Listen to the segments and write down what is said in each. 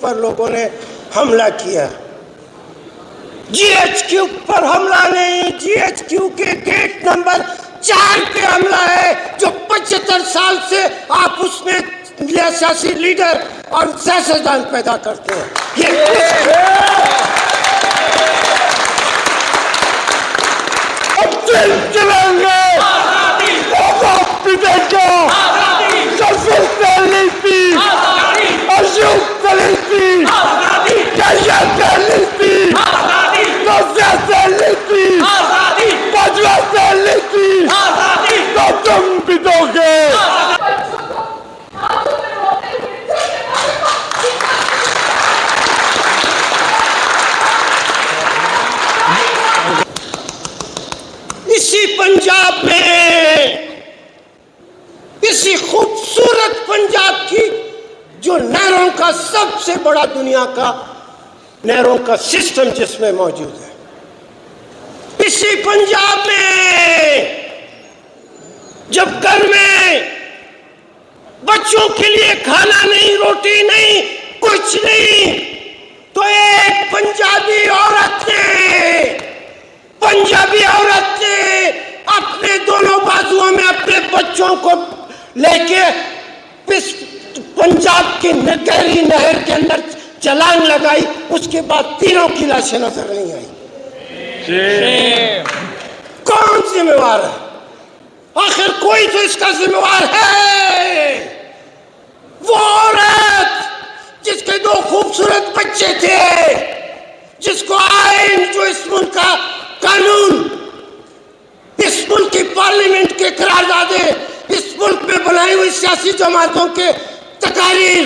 ऊपर लोगों ने हमला किया। GHQ पर हमला नहीं, GHQ के गेट नंबर 4 पे हमला है, जो 75 साल से आप उसमें सियासी लीडर और सियासतदान पैदा करते हैं। तुम पिटोगे। इसी पंजाब में, इसी खूबसूरत पंजाब की, जो नहरों का सबसे बड़ा दुनिया का नहरों का सिस्टम जिसमें मौजूद है, इसी पंजाब में जब घर में बच्चों के लिए खाना नहीं, रोटी नहीं, कुछ नहीं, तो एक पंजाबी औरत ने अपने दोनों बाजुओं में अपने बच्चों को लेके पंजाब की गहरी नहर के अंदर छलांग लगाई। उसके बाद तीनों की लाशें नजर नहीं आई। कौन जिम्मेवार है? आखिर कोई तो इसका जिम्मेवार है। वो औरत जिसके 2 खूबसूरत बच्चे थे, जिसको आइन, जो इस मुल्क का कानून, इस मुल्क की पार्लियामेंट के करारदादे, इस मुल्क में बनाई हुई सियासी जमातों के तकारीर,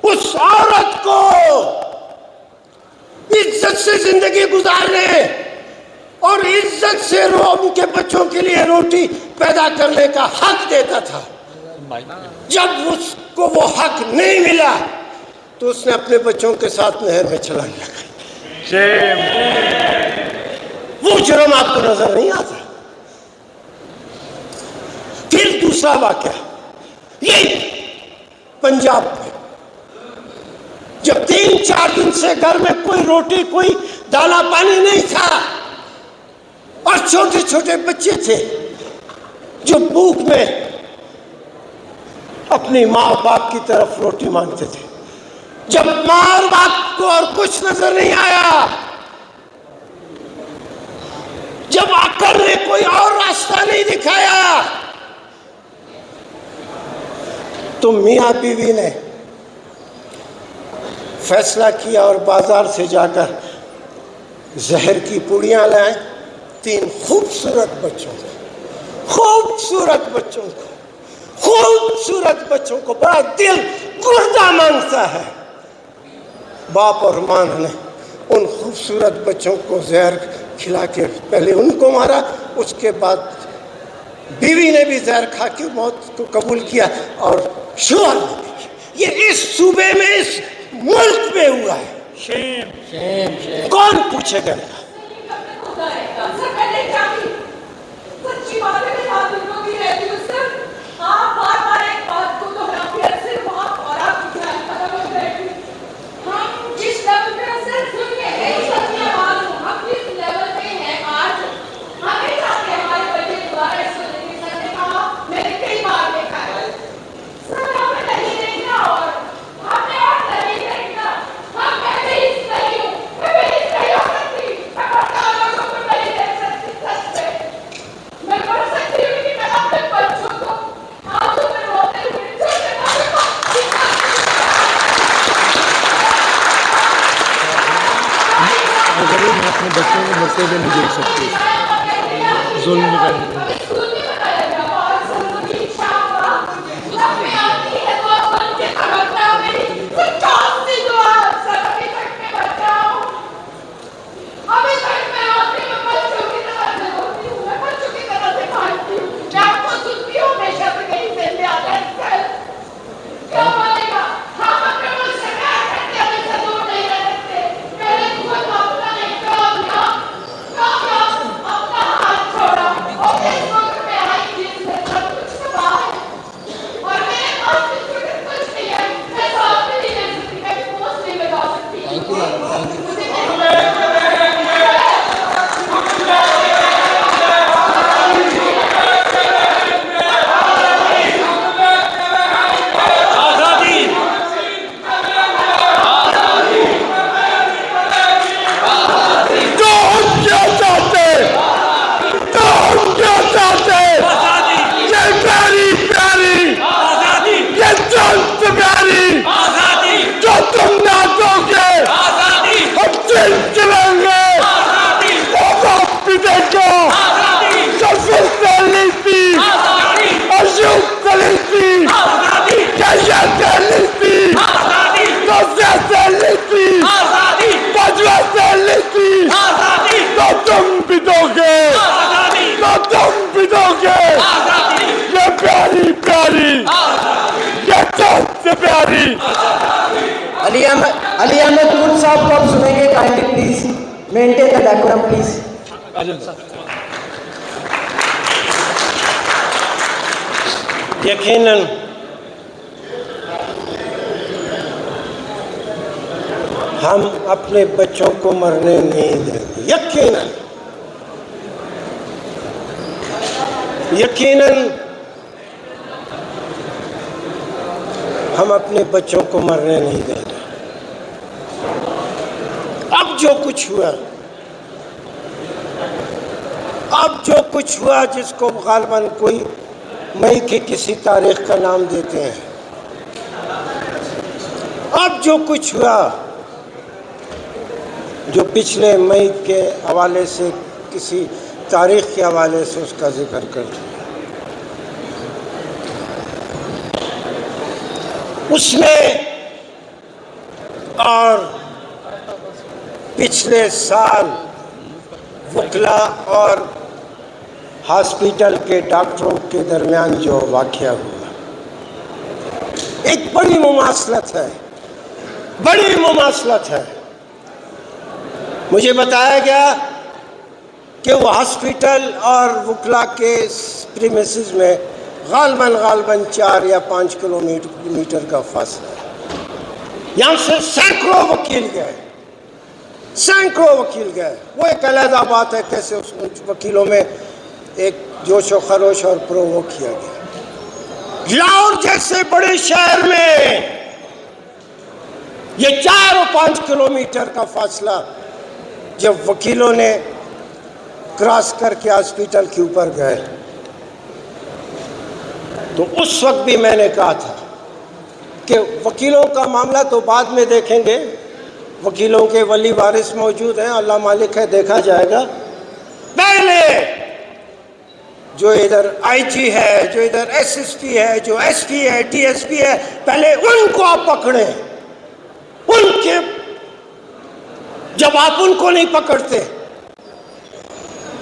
उस औरत को इज्जत से जिंदगी गुजारने और इज्जत से उनके बच्चों के लिए रोटी पैदा करने का हक देता था। जब उसको वो हक नहीं मिला तो उसने अपने बच्चों के साथ नहर में छलांग लगाई। वो जुर्म आपको नजर नहीं आता। फिर दूसरा वाकया, ये पंजाब में जब 3-4 दिन से घर में कोई रोटी, कोई दाना पानी नहीं था और छोटे छोटे बच्चे थे जो भूख में अपनी माँ बाप की तरफ रोटी मांगते थे। जब माँ और बाप को और कुछ नजर नहीं आया, जब आकर ने कोई और रास्ता नहीं दिखाया, तो मियाँ बीवी ने फैसला किया और बाजार से जाकर जहर की पुड़ियां लाए। 3 खूबसूरत बच्चों को बड़ा दिल गुर्दा मांगता है। बाप और मां ने उन खूबसूरत बच्चों को जहर खिला के पहले उनको मारा, उसके बाद बीवी ने भी जहर खा के मौत को कबूल किया और शोहर ने भी। ये इस सूबे में, इस मुल्क में हुआ है। शेम। कौन पूछेगा? बच्चों को मरते हुए नहीं देख सकते, जुल्म करने। में प्यारी। अली अहमद गुल साहब को आप सुनेंगे, kindly please maintain the decorum please. यकीनन हम अपने बच्चों को मरने नहीं देंगे। यकीनन हम अपने बच्चों को मरने नहीं देंगे। अब जो कुछ हुआ जिसको गालिबन कोई मई की किसी तारीख का नाम देते हैं, अब जो कुछ हुआ जो पिछले मई के हवाले से किसी तारीख के हवाले से उसका जिक्र करते हैं, उसमें और पिछले साल वकला और हॉस्पिटल के डॉक्टरों के दरमियान जो वाक़या हुआ, एक बड़ी मुमासलत है। मुझे बताया गया कि वो हॉस्पिटल और वकला के प्रीमिसेस में गालिबन 4 या 5 किलोमीटर का फासला है। यहाँ से सैकड़ों वकील गए। वो एक अलग बात है कैसे उस वकीलों में एक जोश व खरोश और प्रोवोक किया गया। लाहौर जैसे बड़े शहर में ये 4 और 5 किलोमीटर का फासला जब वकीलों ने क्रॉस करके हॉस्पिटल के ऊपर गए, तो उस वक्त भी मैंने कहा था कि वकीलों का मामला तो बाद में देखेंगे, वकीलों के वली वारिस मौजूद हैं, अल्लाह मालिक है, देखा जाएगा। पहले जो इधर आईजी है, जो इधर एसएसपी है, जो एसपी है, डीएसपी है, पहले उनको आप पकड़े। जब आप उनको नहीं पकड़ते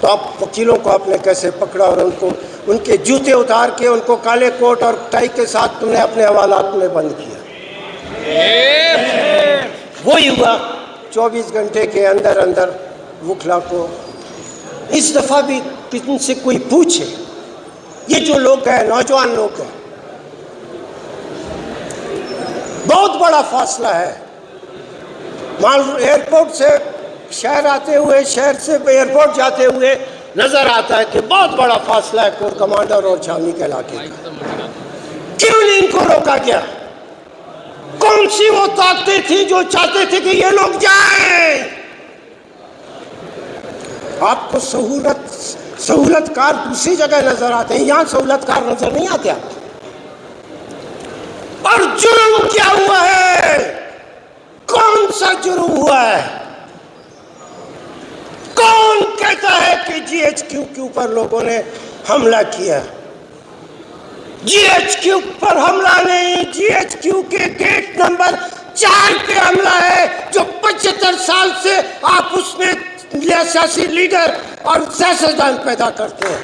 तो आप वकीलों को आपने कैसे पकड़ा और उनके जूते उतार के उनको काले कोट और टाई के साथ तुमने अपने हवालात में बंद किया। वही हुआ 24 घंटे के अंदर वकला को। इस दफ़ा भी इनसे कोई पूछे, ये जो लोग हैं, नौजवान लोग हैं, बहुत बड़ा फासला है। एयरपोर्ट से शहर आते हुए, शहर से एयरपोर्ट जाते हुए नजर आता है कि बहुत बड़ा फासला है कोर कमांडर और छावनी के इलाके का। क्यों नहीं इनको रोका गया? कौन सी वो ताकतें थी जो चाहते थे कि ये लोग जाएं? आपको सहूलतकार दूसरी जगह नजर आते हैं, यहां सहूलतकार नजर नहीं आते आप। और जुर्म क्या हुआ है? कौन सा जुर्म हुआ है? कौन कहता है कि जीएचक्यू के ऊपर लोगों ने हमला किया? जीएचक्यू पर हमला नहीं, जीएचक्यू के गेट नंबर 4 पे हमला है, जो 75 साल से आप उसमें सियासी लीडर और सियासतदान पैदा करते हैं।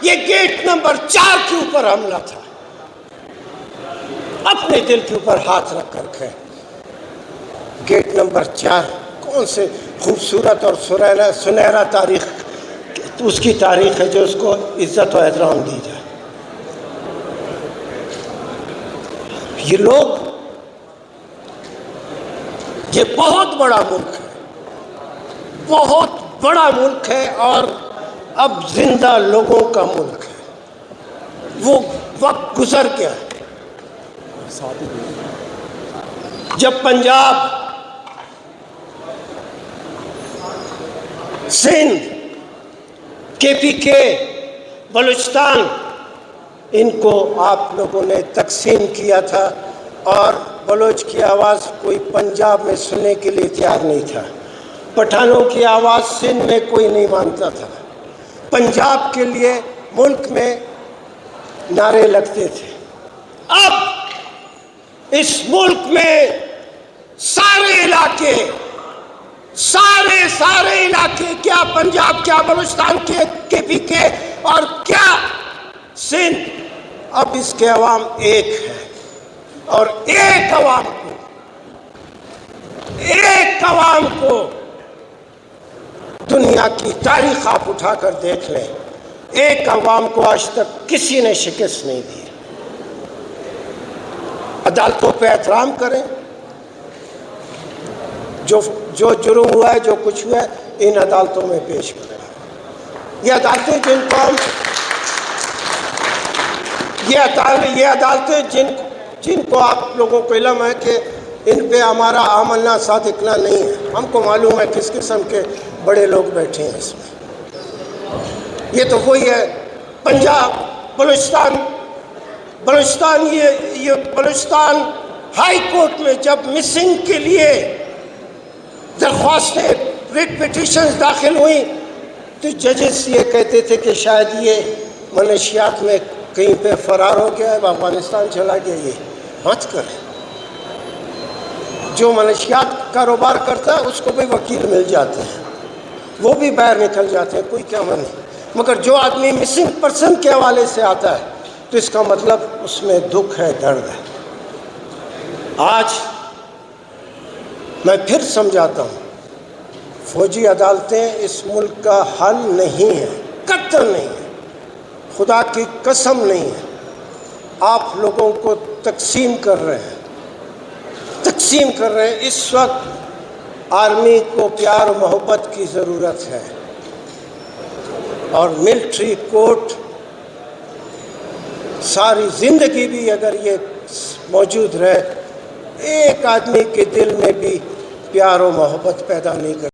ये गेट नंबर 4 के ऊपर हमला था। अपने दिल के ऊपर हाथ रख करके, गेट नंबर 4 कौन से खूबसूरत और सुनहरा तारीख, उसकी तारीख है जो उसको इज्जत और एहतराम दी जाए। ये लोग, ये बहुत बड़ा मुल्क है, बहुत बड़ा मुल्क है और अब जिंदा लोगों का मुल्क है। वो वक्त गुजर गया जब पंजाब, सिंध, केपीके, बलूचिस्तान, इनको आप लोगों ने तकसीम किया था और बलोच की आवाज़ कोई पंजाब में सुनने के लिए तैयार नहीं था। पठानों की आवाज़ सिंध में कोई नहीं मानता था। पंजाब के लिए मुल्क में नारे लगते थे। अब इस मुल्क में सारे इलाके सारे इलाके, क्या पंजाब, क्या बलूचिस्तान के भी के और क्या सिंध, अब इसके अवाम एक है। और एक अवाम को दुनिया की तारीख आप उठाकर देख लें, एक अवाम को आज तक किसी ने शिकस्त नहीं दी। अदालतों पे एहतराम करें, जो जुर्म हुआ है, जो कुछ हुआ है, इन अदालतों में पेश करें। ये अदालतें जिनको आप लोगों को इल्म है कि इन पे हमारा आमलना सादिकना नहीं है, हमको मालूम है किस किस्म के बड़े लोग बैठे हैं इसमें। ये तो वही है पंजाब, बलूचिस्तान, ये बलूचिस्तान हाई कोर्ट में जब मिसिंग के लिए दरख्वास्तें, रिट पिटीशंस दाखिल हुई तो जजेस ये कहते थे कि शायद ये मनशियात में कहीं पे फरार हो गया है, अफगानिस्तान चला गया। ये मत करें। जो मनशियात कारोबार करता है उसको भी वकील मिल जाते हैं, वो भी बाहर निकल जाते हैं, कोई क्या नहीं। मगर जो आदमी मिसिंग पर्सन के हवाले से आता है तो इसका मतलब उसमें दुख है, दर्द है। आज मैं फिर समझाता हूँ, फौजी अदालतें इस मुल्क का हल नहीं है, कतई नहीं है, खुदा की कसम नहीं है। आप लोगों को तकसीम कर रहे हैं। इस वक्त आर्मी को प्यार और मोहब्बत की ज़रूरत है और मिलिट्री कोर्ट सारी ज़िंदगी भी अगर ये मौजूद रहे, एक आदमी के दिल में भी प्यार और मोहब्बत पैदा नहीं कर